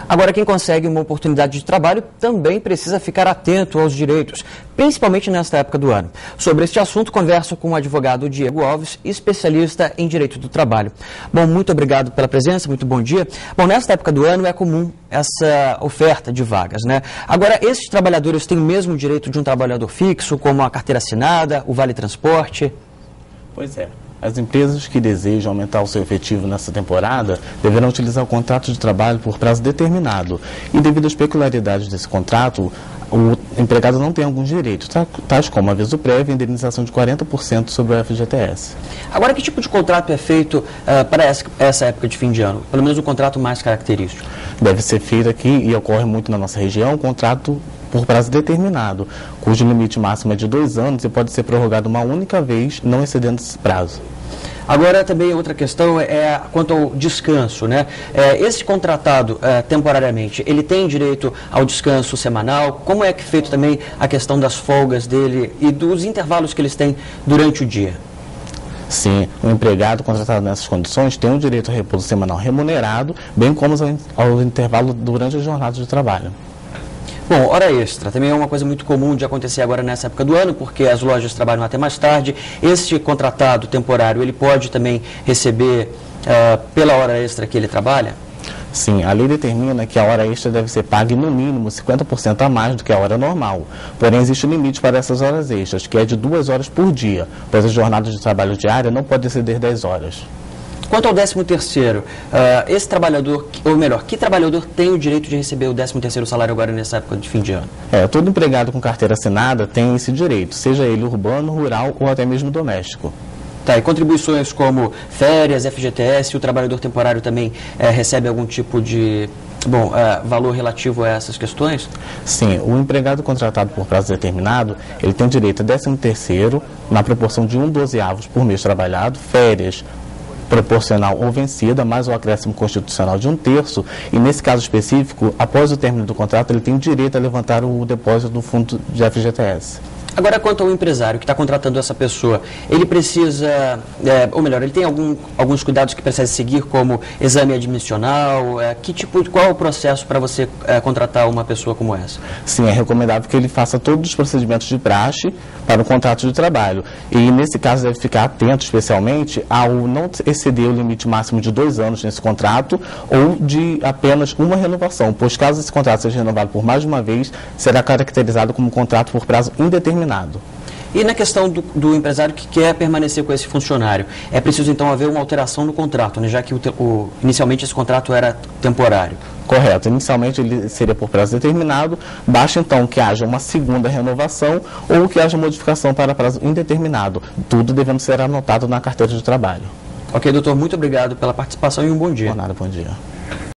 Agora, quem consegue uma oportunidade de trabalho também precisa ficar atento aos direitos, principalmente nesta época do ano. Sobre este assunto, converso com o advogado Diego Alves, especialista em direito do trabalho. Bom, muito obrigado pela presença, muito bom dia. Bom, nesta época do ano é comum essa oferta de vagas, né? Agora, esses trabalhadores têm o mesmo direito de um trabalhador fixo, como a carteira assinada, o vale-transporte? Pois é. As empresas que desejam aumentar o seu efetivo nessa temporada deverão utilizar o contrato de trabalho por prazo determinado. E devido às peculiaridades desse contrato, o empregado não tem alguns direitos, tais como aviso prévio e indenização de 40% sobre o FGTS. Agora, que tipo de contrato é feito para essa época de fim de ano? Pelo menos o contrato mais característico. Deve ser feito aqui, e ocorre muito na nossa região, um contrato por prazo determinado, cujo limite máximo é de 2 anos e pode ser prorrogado uma única vez, não excedendo esse prazo. Agora, também outra questão é quanto ao descanso, né? Esse contratado temporariamente, ele tem direito ao descanso semanal? Como é que é feito também a questão das folgas dele e dos intervalos que eles têm durante o dia? Sim, o empregado contratado nessas condições tem o direito ao repouso semanal remunerado, bem como ao intervalo durante a jornada de trabalho. Bom, hora extra também é uma coisa muito comum de acontecer agora nessa época do ano, porque as lojas trabalham até mais tarde. Este contratado temporário, ele pode também receber pela hora extra que ele trabalha? Sim, a lei determina que a hora extra deve ser paga no mínimo 50% a mais do que a hora normal. Porém, existe um limite para essas horas extras, que é de 2 horas por dia, pois a jornada de trabalho diária não pode exceder 10 horas. Quanto ao 13º, esse trabalhador, ou melhor, que trabalhador tem o direito de receber o 13º salário agora nessa época de fim de ano? Todo empregado com carteira assinada tem esse direito, seja ele urbano, rural ou até mesmo doméstico. Tá, e contribuições como férias, FGTS, o trabalhador temporário também recebe algum tipo de valor relativo a essas questões? Sim, o empregado contratado por prazo determinado, ele tem direito a 13º na proporção de 1/12 por mês trabalhado, férias proporcional ou vencida, mais o acréscimo constitucional de 1/3, e nesse caso específico, após o término do contrato, ele tem o direito a levantar o depósito do fundo de FGTS. Agora, quanto ao empresário que está contratando essa pessoa, ele precisa, ou melhor, ele tem alguns cuidados que precisa seguir, como exame admissional, qual é o processo para você contratar uma pessoa como essa? Sim, é recomendável que ele faça todos os procedimentos de praxe para o contrato de trabalho. E nesse caso deve ficar atento especialmente ao não exceder o limite máximo de 2 anos nesse contrato ou de apenas uma renovação, pois caso esse contrato seja renovado por mais de uma vez, será caracterizado como contrato por prazo indeterminado. E na questão do empresário que quer permanecer com esse funcionário, é preciso então haver uma alteração no contrato, né, já que inicialmente esse contrato era temporário? Correto. Inicialmente ele seria por prazo determinado, basta então que haja uma segunda renovação ou que haja modificação para prazo indeterminado. Tudo devendo ser anotado na carteira de trabalho. Ok, doutor, muito obrigado pela participação e um bom dia. Por nada, bom dia.